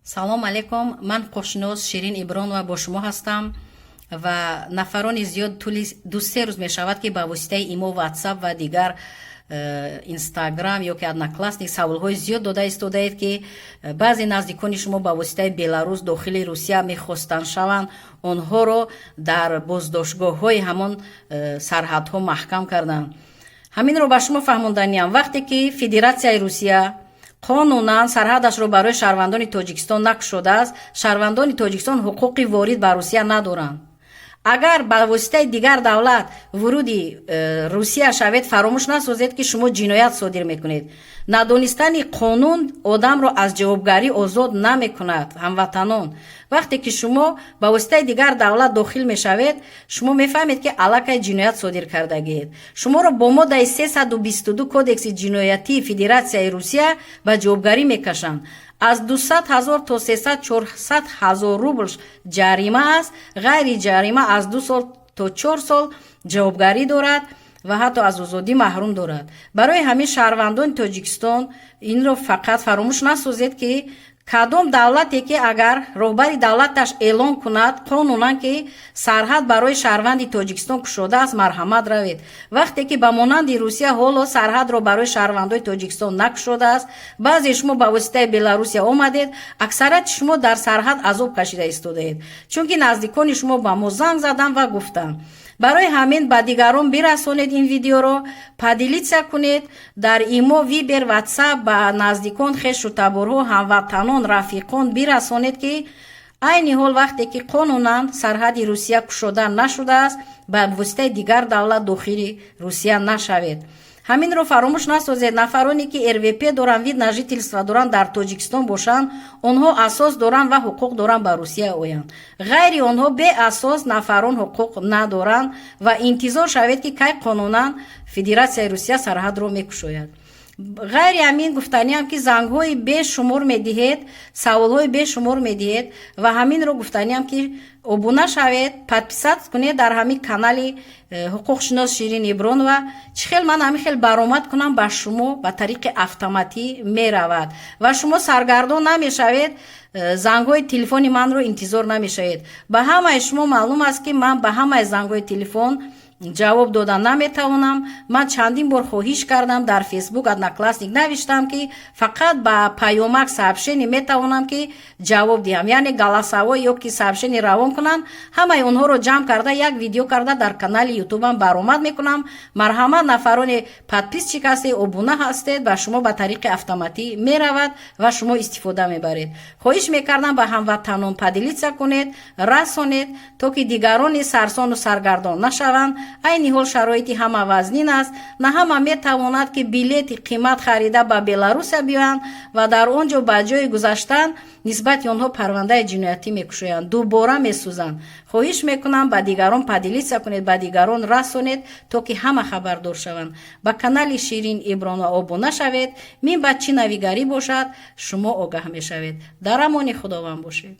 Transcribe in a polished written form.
салом алейкум. Ман қошинос Ширин Ибронова бо шумо ҳастам ва нафарони зиёд тӯли 2-3 рӯз мешавад ки ба воситаи имо ватсап ва дигар инстаграм ё ки одноклассник саволҳои зиёд дода истодаед ки баъзе наздикони шумо ба воситаи Беларус дохили Русия мехостанд шаванд онҳоро дар боздоштгоҳҳои ҳамон сарҳадҳо маҳкам карданд. ҳаминро ба шумо фаҳмонданиям вақте ки Федератсияи Русия қонунан сарҳадашро барои шаҳрвандони Тоҷикистон накушодааст, шаҳрвандони Тоҷикистон ҳуқуқи ворид ба Русия надоранд. агар ба воситаи дигар давлат вуруди Русия шавед, фаромӯш насозед ки шумо ҷиноят содир мекунед. надонистани қонун одамро аз ҷавобгарӣ озод намекунад. ҳамватанон, вақте ки шумо ба воситаи дигар давлат дохил мешавед, шумо мефаҳмед ки аллакай ҷиноят содир кардагиед. шуморо бо моддаи 322 кодекси ҷиноятии Федератсияи Русия ба ҷавобгарӣ мекашанд. аз 200,000 то 300,000 рубл ҷарима аст. ғайри ҷарима аз 2 сол то 4 сол ҷавобгарӣ дорад ва ҳатто аз озодӣ маҳрум дорад. барои ҳамин шаҳрвандони Тоҷикистон инро фақат фаромӯш насозед ки кадом давлате ки агар роҳбари давлаташ эълон кунад қонунан ки сарҳад барои шаҳрванди Тоҷикистон кушода аст, марҳамат равед. вақте ки ба монанди Русия ҳоло сарҳадро барои шаҳрвандои Тоҷикистон накушодааст, баъзе шумо ба воситаи Беларусия омадед, аксарияти шумо дар сарҳад азоб кашида истодаед, чунки наздикони шумо ба мо занг задан ва гуфтанд. барои ҳамин ба дигарон бирасонед ин видеоро, падилитсия кунед дар имо, вибер, ватсап ба наздикон, хешу таборҳо, ҳамватанон, рафиқон бирасонед ки айни ҳол вақте ки қонунан сарҳади Русия кушода нашудааст, ба воситаи дигар давлат дохили Русия нашавед. ҳаминро фаромӯш насозед. нафароне ки РВП доранд, вид на жительство доранд, дар Тоҷикистон бошанд, онҳо асос доранд ва ҳуқуқ доранд ба Русия оянд. ғайри онҳо беасос нафарон ҳуқуқ надоранд ва интизор шавед ки кай қонунан Федератсияи Русия сарҳадро мекушояд. ғайри ҳамин гуфтаниам ки зангҳои бешумор медиҳед, саволҳои бешумор медиҳед ва ҳаминро гуфтаниам ки обуна шавед, подписат кунед дар ҳамин канали ҳуқуқшинос Ширин Ибронова. чӣ хел ман ҳамин хел баромад кунам ба шумо ба тариқи автоматӣ меравад ва шумо саргардон намешавед, зангҳои телефони манро интизор намешавед. ба ҳамаи шумо маълум аст ки ман ба ҳамаи зангҳои телефон ҷавоб дода наметавонам. ман чандин бор хоҳиш кардам, дар фейсбук одноклассник навиштам ки фақат ба паёмак сообщение метавонам ки ҷавоб диҳам, яъне галасаво ё ки сообщение равон кунанд, ҳамаи онҳоро ҷамъ карда як видео карда дар канали ютубам баромад мекунам. марҳамат, нафароне подписчик ҳастед, обуна ҳастед, ба шумо ба тариқи автоматӣ меравад ва шумо истифода мебаред. хоҳиш мекардам ба ҳамватанон падилитсия кунед, расонед, то ки дигарони сарсону саргардон нашаванд. айни ҳол шароити ҳама вазнин аст. на ҳама метавонад ки билети қимат харида ба Беларусия биёянд ва дар он ҷо ба ҷои гузаштан нисбати онҳо парвандаи ҷиноятӣ мекушоянд, дубора месӯзанд. хоҳиш мекунам ба дигарон падилитсия кунед, ба дигарон расонед, то ки ҳама хабардор шаванд. ба канали Ширин Ибронова обуна шавед. мин ба чӣ навигарӣ бошад, шумо огаҳ мешавед. дар амони худованд бошед.